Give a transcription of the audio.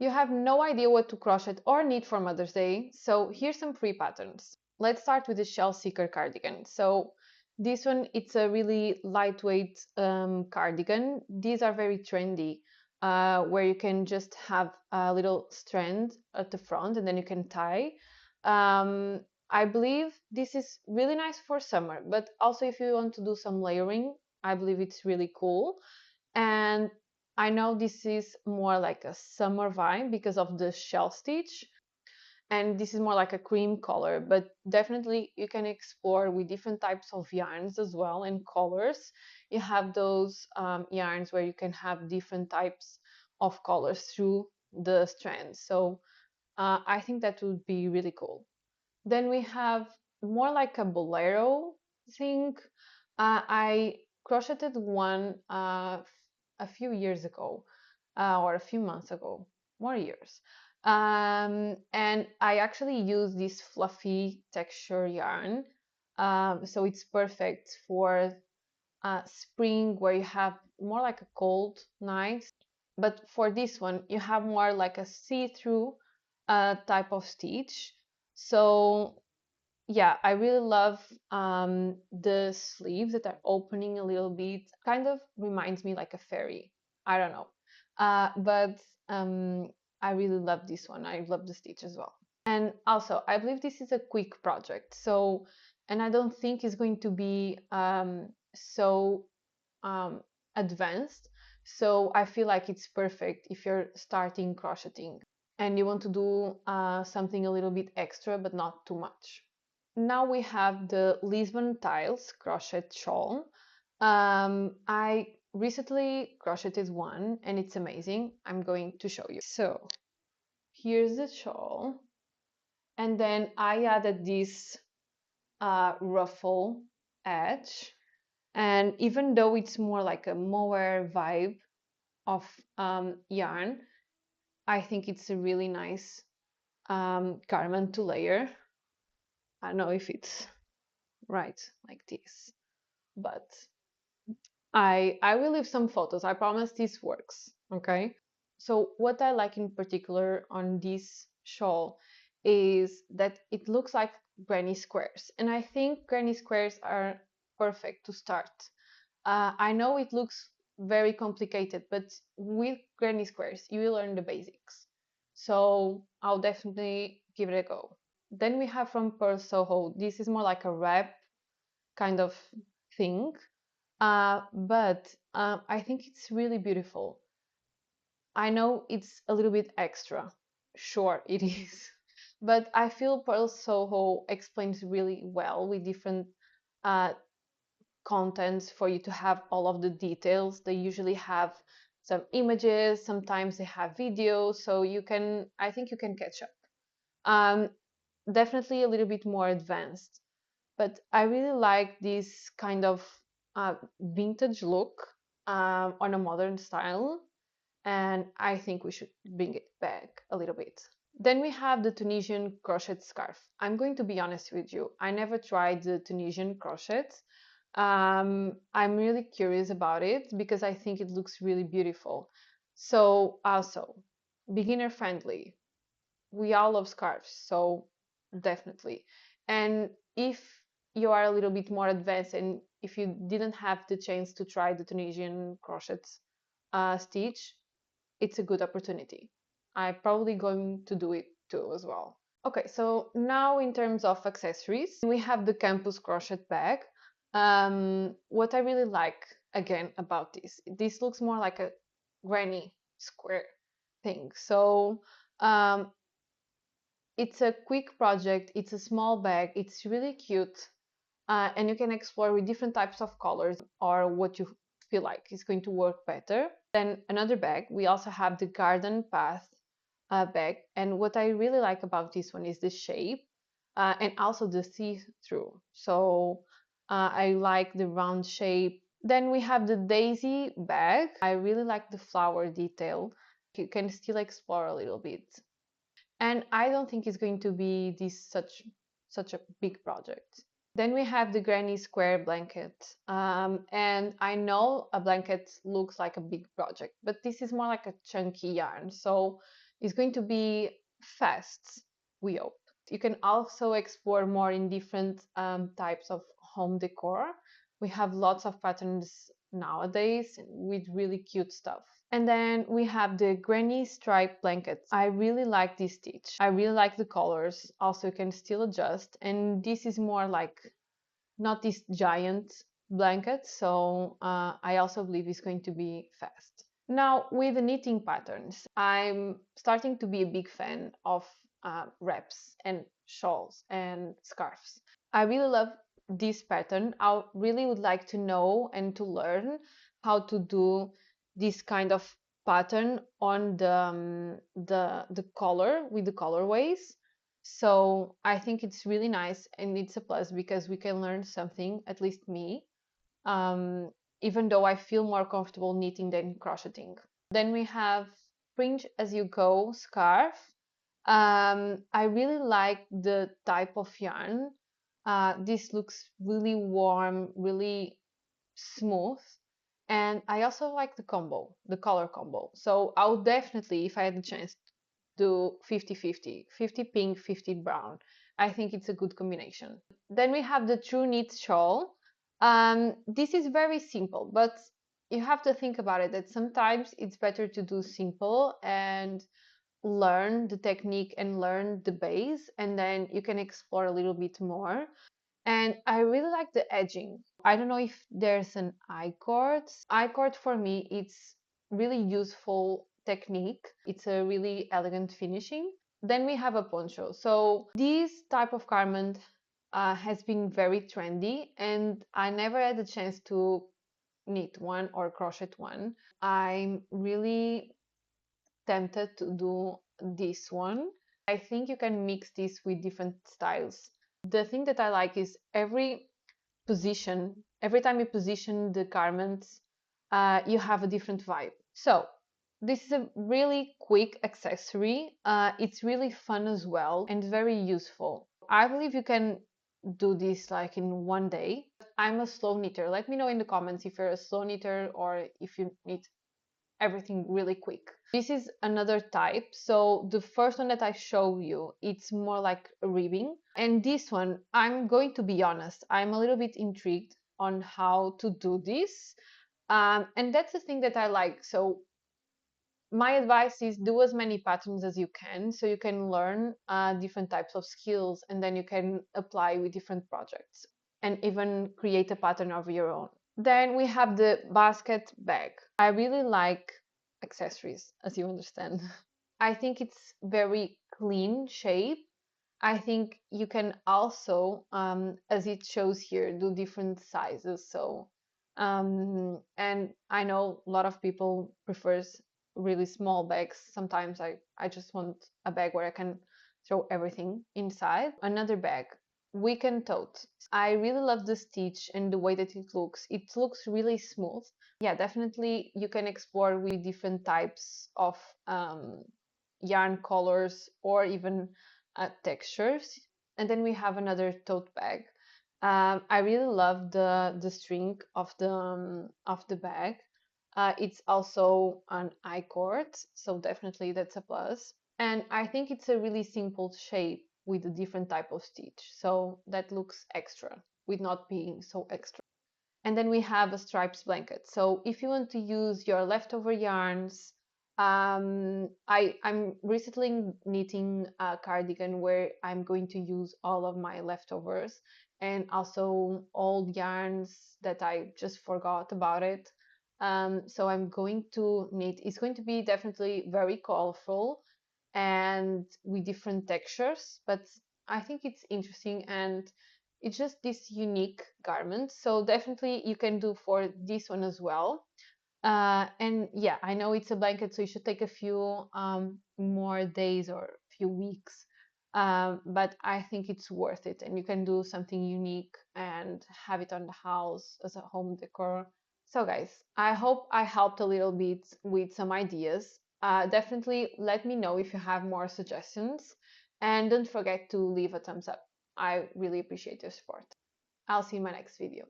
You have no idea what to crochet or knit for Mother's Day, so here's some free patterns. Let's start with the Shell Seeker cardigan. So this one, it's a really lightweight cardigan. These are very trendy, where you can just have a little strand at the front and then you can tie. I believe this is really nice for summer, but also if you want to do some layering, I believe it's really cool. And I know this is more like a summer vibe because of the shell stitch, and this is more like a cream color, but definitely you can explore with different types of yarns as well and colors. You have those yarns where you can have different types of colors through the strands. So I think that would be really cool. Then we have more like a bolero thing. I crocheted one a few years ago, or a few months ago, more years. And I actually use this fluffy texture yarn. So it's perfect for spring where you have more like a cold night. But for this one, you have more like a see-through type of stitch. So yeah, I really love the sleeves that are opening a little bit. Kind of reminds me like a fairy. I don't know. But I really love this one. I love the stitch as well. And also, I believe this is a quick project. So, and I don't think it's going to be so um, advanced. So I feel like it's perfect if you're starting crocheting and you want to do something a little bit extra, but not too much. Now we have the Lisbon Tiles Crochet Shawl. I recently crocheted one and it's amazing. I'm going to show you. So here's the shawl. And then I added this ruffle edge. And even though it's more like a mohair vibe of yarn, I think it's a really nice garment to layer. I don't know if it's right like this, but I will leave some photos. I promise this works. Okay. So what I like in particular on this shawl is that it looks like granny squares, and I think granny squares are perfect to start. I know it looks very complicated, but with granny squares you will learn the basics. So I'll definitely give it a go. Then we have from Purl Soho. This is more like a wrap kind of thing, but I think it's really beautiful. I know it's a little bit extra. Sure, it is. But I feel Pearl Soho explains really well with different uh, contents for you to have all of the details. They usually have some images, sometimes they have videos, so you can, I think you can catch up. Um, Definitely a little bit more advanced, but I really like this kind of vintage look on a modern style, and I think we should bring it back a little bit. Then we have the Tunisian crochet scarf. I'm going to be honest with you, I never tried the Tunisian crochet. I'm really curious about it because I think it looks really beautiful. So also, beginner friendly. We all love scarves, so definitely. And if you are a little bit more advanced and if you didn't have the chance to try the Tunisian crochet stitch, it's a good opportunity. I'm probably going to do it too as well. Okay, so now in terms of accessories, we have the campus crochet bag. What I really like again about this looks more like a granny square thing. So um, it's a quick project, it's a small bag, it's really cute, and you can explore with different types of colors or what you feel like is going to work better. Then another bag, we also have the garden path bag, and what I really like about this one is the shape and also the see-through. So I like the round shape. Then we have the daisy bag. I really like the flower detail. You can still explore a little bit. And I don't think it's going to be such a big project. Then we have the granny square blanket. And I know a blanket looks like a big project, but this is more like a chunky yarn. So It's going to be fast, we hope. You can also explore more in different types of home decor. We have lots of patterns nowadays with really cute stuff. And then we have the granny stripe blankets. I really like this stitch. I really like the colors. Also, you can still adjust. And this is more like not this giant blanket, so I also believe it's going to be fast. Now, with the knitting patterns, I'm starting to be a big fan of wraps and shawls and scarves. I really love this pattern. I really would like to know and to learn how to do this kind of pattern on the color with the colorways. So I think it's really nice and it's a plus because we can learn something, at least me, um, even though I feel more comfortable knitting than crocheting. Then we have Fringe-As-You-Go scarf. I really like the type of yarn. This looks really warm, really smooth. And I also like the combo, the color combo. So I would definitely, if I had the chance, do 50-50, 50 pink, 50 brown. I think it's a good combination. Then we have the True Knit Shawl. This is very simple, but you have to think about it that sometimes it's better to do simple and learn the technique and learn the base, and then you can explore a little bit more. And I really like the edging. I don't know if there's an I-cord. I-cord for me, it's really useful technique. It's a really elegant finishing. Then we have a poncho. So this type of garment has been very trendy, and I never had the chance to knit one or crochet one. I'm really tempted to do this one. I think you can mix this with different styles. The thing that I like is every time you position the garments, you have a different vibe. So this is a really quick accessory. It's really fun as well and very useful. I believe you can do this like in one day. I'm a slow knitter. Let me know in the comments if you're a slow knitter or if you need everything really quick. This is another type. So the first one that I show you, it's more like a ribbing. And this one, I'm going to be honest, I'm a little bit intrigued on how to do this. And that's the thing that I like. So my advice is do as many patterns as you can so you can learn different types of skills and then you can apply with different projects and even create a pattern of your own. Then we have the basket bag. I really like accessories, as you understand. I think it's very clean shape. I think you can also, as it shows here, do different sizes. So, and I know a lot of people prefers really small bags. Sometimes I just want a bag where I can throw everything inside. Another bag, weekend tote. I really love the stitch and the way that it looks. It looks really smooth. Yeah, definitely you can explore with different types of yarn colors or even textures. And then we have another tote bag. I really love the string of the bag. It's also an I-cord, so definitely that's a plus. And I think it's a really simple shape with a different type of stitch, so that looks extra with not being so extra. And then we have a stripes blanket. So if you want to use your leftover yarns, I'm recently knitting a cardigan where I'm going to use all of my leftovers and also old yarns that I just forgot about it. So I'm going to knit. It's going to be definitely very colorful and with different textures, but I think it's interesting and it's just this unique garment. So definitely you can do for this one as well. And yeah, I know it's a blanket, so you should take a few more days or a few weeks. But I think it's worth it, and you can do something unique and have it on the house as a home decor. So guys, I hope I helped a little bit with some ideas. Definitely let me know if you have more suggestions, and don't forget to leave a thumbs up. I really appreciate your support. I'll see you in my next video.